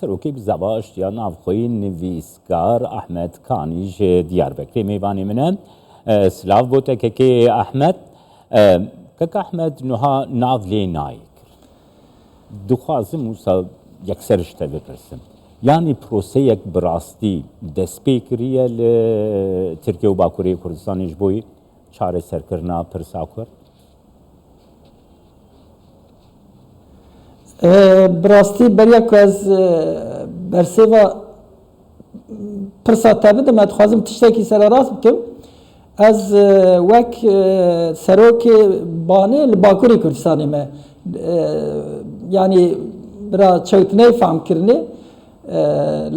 سروکی بزباش یا نافخوی نویسگار احمد کانیج دیاربکری میوانی منه سلاف بوده که احمد که احمد نها نافلی نایک دخوازم موسا یکسرش تبی پرسم یعنی پروسه یک براستی دسپیکریه لترکیه و باکوری کردستانیش بوی چاره سرکرنا پرساکر براستی بریا که از برسیوا پرسا تبدم ادخوازم تشتکی سر راست بکم از وک سروک بانه لباکوری کردستانی ما یعنی برا چوتنه فهم کرنه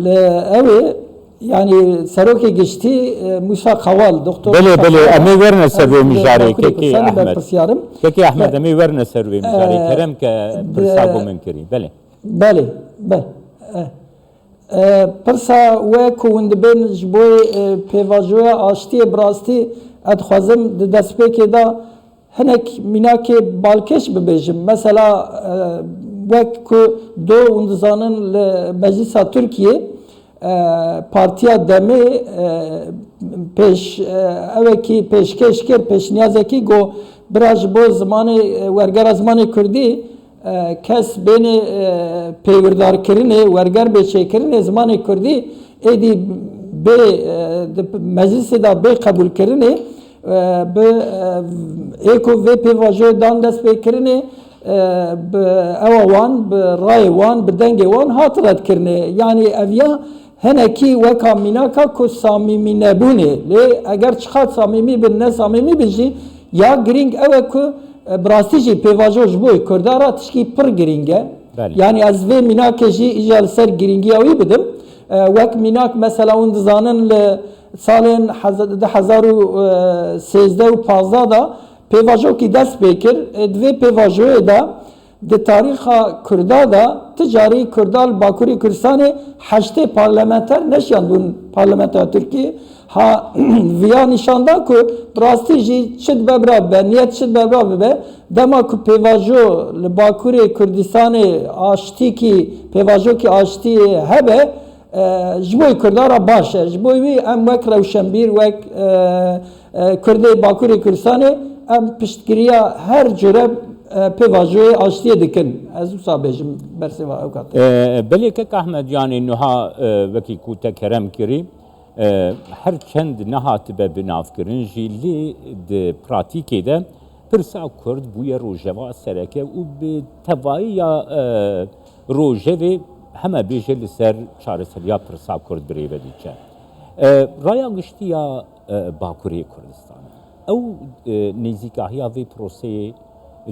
لأوي يعني سروكي قشتي موسى خوال دكتور بله امي ورنا سروي مجاري كي احمد كي احمد امي ورنا سروي مجاري كرم كبرسابو من كري بله برسا وكو وند بين جبوي بيفاجويا اشتي براستي ادخوازم دست بيكي دا هناك ميناكي بالكش ببيجم مثلا وكو دو وندزانن لمجلس تركيا پارتیا دمی پیش اوکی پیشکش کرد پیش نیازه کی گو براج بو زمان ورگر زمان کردی کس بین پیوردار کرنه ورگر بیچه کرنه زمان کردی ایدی به مجلس دا به قبول کرنه به ایکو و پیواجو دان دست به کرنه به اوان به رای وان به دنگ وان هاترد کرنه یعنی اویا هنکی وکا میناکا کو صمیمی نبونه لی اگر چخات صمیمی بن نه صمیمی بنجی یا گرینگ اوه کو براستی جی پیواجو جبوی کردارا تشکی پر گرینگه یعنی از وی میناک جی ایجال سر گرینگی اوی بدم وک میناک مثلا اون دزانن سالن 2013 و 15 دا پیواجو کی دست بکر دوی پیواجو دا د تاریخ کردا دا تجاری کردال باکوری کردستان هشته پارلمانتر نشان بون پارلمانتر ترکیه ها ویا نشان دا که راستی جی چد ببرا به نیت چد ببرا به دما که پیواجو باکوری کردستان آشتی کی پیواجو کی آشتی هبه جبوی کردارا باشه جبوی ام وک روشنبیر وک کرده باکوری کردستان ام پشتگیریا هر جرب پیواجوی آشتی دکن از او سابجم برسی و اوقات بله که احمد یعنی نها وکی کوتا کرم کری هر چند نهات به بناف کرن جیلی د پراتیکی ده پرسا کرد بوی روژوا سرکه و به توایی یا روژوی همه بیجه لسر چارسریا پرسا کرد بریوه دیچه رایا گشتی یا باکوری کردستان او نزیکاهی وی پروسه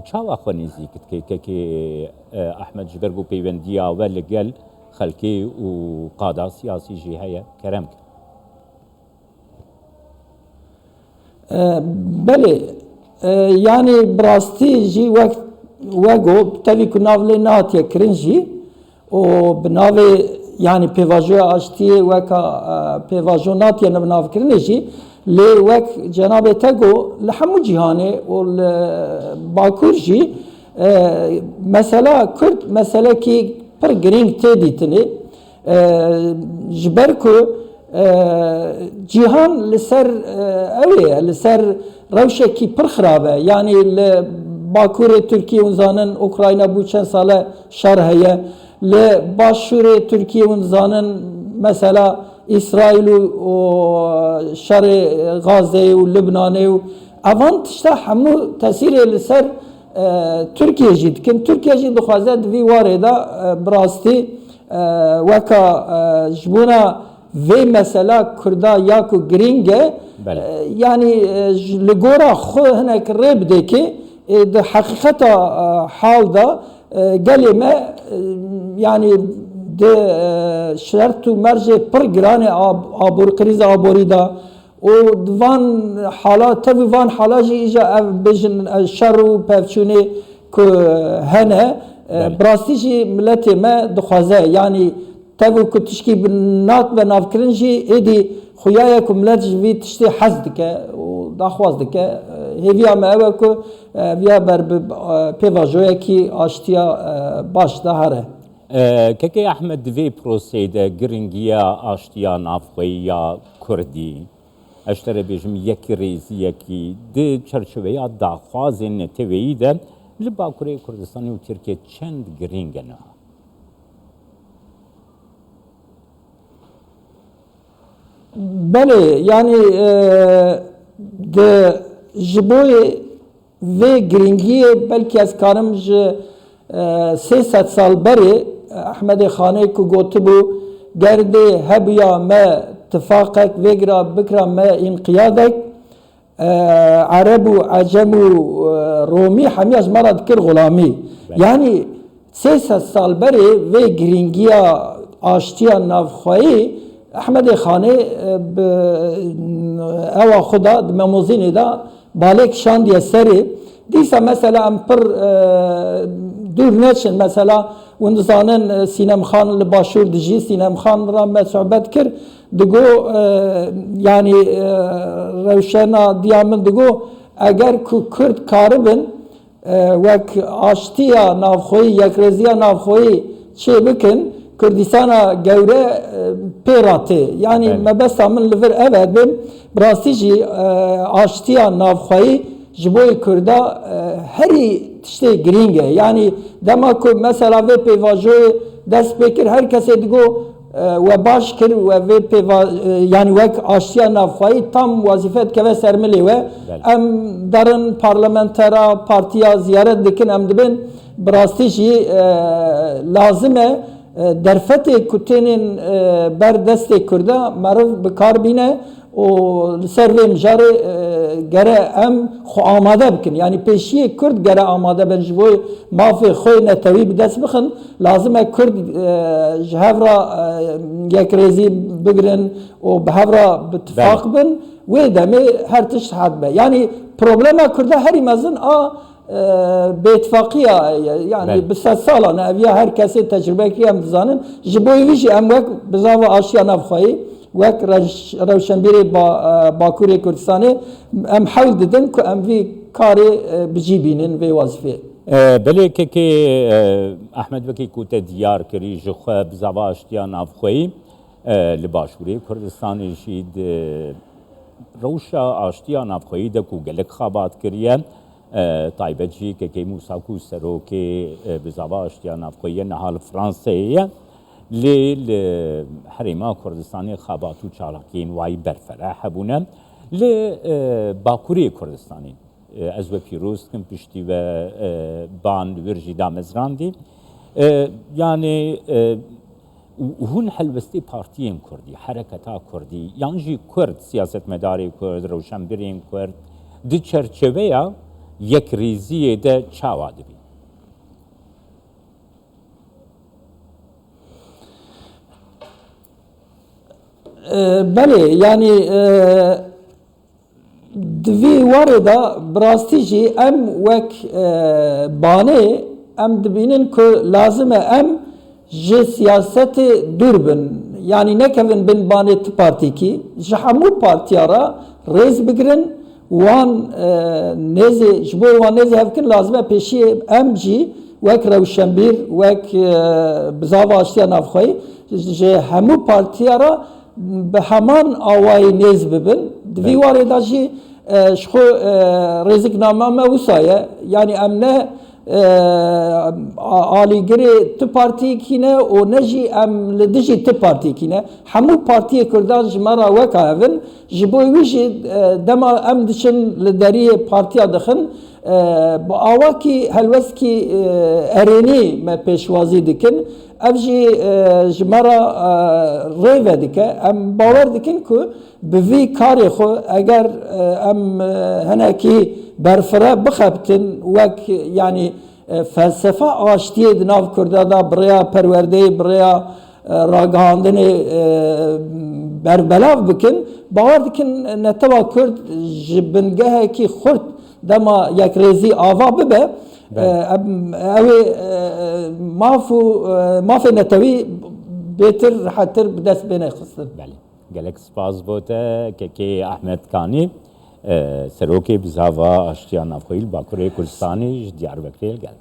چاوا خو نزیکت که احمد جبرگو پیوندیا و لگل خلکی و قادا سیاسی جی هیا کرم بله یعنی براستی جی وقت وگو تاوی که ناوله ناتیه کرنجی و بناوه یعنی پیواجو آشتی وکا پیواجو ناتیه نبناو کرنجی لی وک جناب تگو لحمو جهانه و باکور جی مثلا کرد مثلا کی پر گرینگ تیدیتنه جبر کو جهان لسر اوه لسر روشه کی پر خرابه یعنی باکور ترکیه ونزانن اوکراینا بو چند ساله شرحیه لباشور ترکیه ونزانن مثلا اسرائیل و شر غزه و لبنان و اوان تشتا همو تاثیر لسر ترکیه جید کن ترکیه جید دخوازد وی وارده براستی وکا جبونا وی مثلا کردا یاکو گرینگه یعنی لگورا خو هنک ریب ده که ده حقیقت حال ده گلی ما یعنی ده شرط و مرج پر گرانه آبور کریز آبوری دا و دوان حالات تبی وان حالاتی ایجا بجن شر و پفچونه که هنه براستیجی ملت ما دخوازه یعنی تبی که تشکی بنات و نافکرنجی ایدی خویای که ملت جوی تشتی حزد که و دخواست که هیویا ما اوه که ویا بر پیواجوی که آشتیا باش ده هره کەکەی ئەحمەد دوێ پرۆسەیدا گرنگیە ئاشتیا نافخۆیی یا کوردی ئەشتەرە بێژم یەکی ڕێزیەکی دێ چەرچەوەیە داخوازێن نەتەوەییدا لە باکوورەی کوردستانی و تورکیە چەند گرنگەنە بله yani de ji bo vê giringiyê belkî ez karim ji 300 sal berê Ehmedê Xanê ku gotibû gerdê hebiya me tifaqek vêgira bikira me înqiyadek Arab û Ecem û Romî hemî ji me re dikir gulamî yani 300 sal berê vê giringiya aştiya navxwayî Ehmedê Xanê ewa xwe da di Memozînê da balêk şandiye serê dîsa mesela em pir dûr neçin mesela hûn dizanin Sînemxan li Başûr dijî Sînemxan ra me sohbet kir digo yani rewşena diya min digo eger ku Kurd karibin wek aştiya navxweyî yekrêziya navxweyî çê bikin Kurdistana gewre pêratê yani mebesta min li vir ev bin birastî jî aştiya navxweyî ji bo Kurda herî tiştê giring e yani dema ku mesela vê pêvajoyê dest pê kir her kesê digo we baş kir we vê pêva yani wek aştiya navxweyî tam wazîfe dikeve ser milê we em derin parlamentera partiya ziyaret dikin em dibin birastî jî lazim e derfetê ku tên ber destê Kurda meriv bikar bîne û li ser vê mijarê gere em xwe amade bikin yani pêşiyê Kurd gere amade bin ji bo mafê xwe netewî bi dest bixin lazim e Kurd ji hev re yekrêzî bigirin û bi hev re bi tifaq bin wê demê her tişt hat be yani problema Kurda herî mezin a bêtifaqiya yani bi sed salan eviya her kesê tecrübekî em dizanin ji bo wî jî em wek bi zava aşiya navxweyî wek rewşenbîrê Bakurê Kurdistanê em hewl didin ku em vî karê bicî bînin vê wazîfeyê belêkekê Ehmed wekî ku te diyar kirî ji xwe bi zava aştiya navxweyî li Başûrê Kurdistanê jî di rewşa aştiya navxweyî de ku gelek xabat kiriye taybet jî kekê Musa ku serokê bi zava aştiya navxweyî niha li Fransayê ye lê li herêma Kurdistanê xabat û çalakiyên wayî berferah hebûne li Bakurê Kurdistanê ez ve pîroz dikim piştî ve ban li wir jî damezrandî yani hûn helbestê partiyên Kurdî hereketa Kurdî yan jî Kurd siyasetmedarê Kurd rewşenbirên Kurd di çerçeveya yekrêziyê de çawa dibî belê yani di vî warê da birastî jî em wek banê em dibînin ku lazim e em ji siyasetê dûr bin yani nekevin bin banê ti partîkî ji hemû partiya re rêz bigirin wan nêzê ji bo wan nêzê hevkin lazim e pêşiyê em jî wek rewşenbîr wek bi zava aştiya navxweyî ji hemû partiya re bi heman awayî nêz bibin di vî warê da jî ji xwe rêzîkname me wisa ye yani em ne alîgirê ti partiyekî ne û ne jî em li dijî ti partiyekî ne hemû partiyê Kurdan ji me re weka hevin ji bo wî jî dema em diçin li deriyê partiya dixin bi awakî helwestkî erênî me pêşwazî dikin ev jî ji me re rêve dike em bawer dikin ku bi vî karê xwe eger em hinekî berfire bixebtin wek yani felsefa aştiyê di nav Kurda da birêya perwerdeyê birêya ragihandinê berbelav bikin bawer dikin neteva Kurd ji bingehekî xurt dema yekrêzî ava bibe ew ê mafê netewî bêtir rehetir bi dest bêne xistin gelek spas bo te kekê Ehmed Kanî serokê bi zava aştiya navxweyî li Bakurê Kurdistanê ji Diyarbekirê gel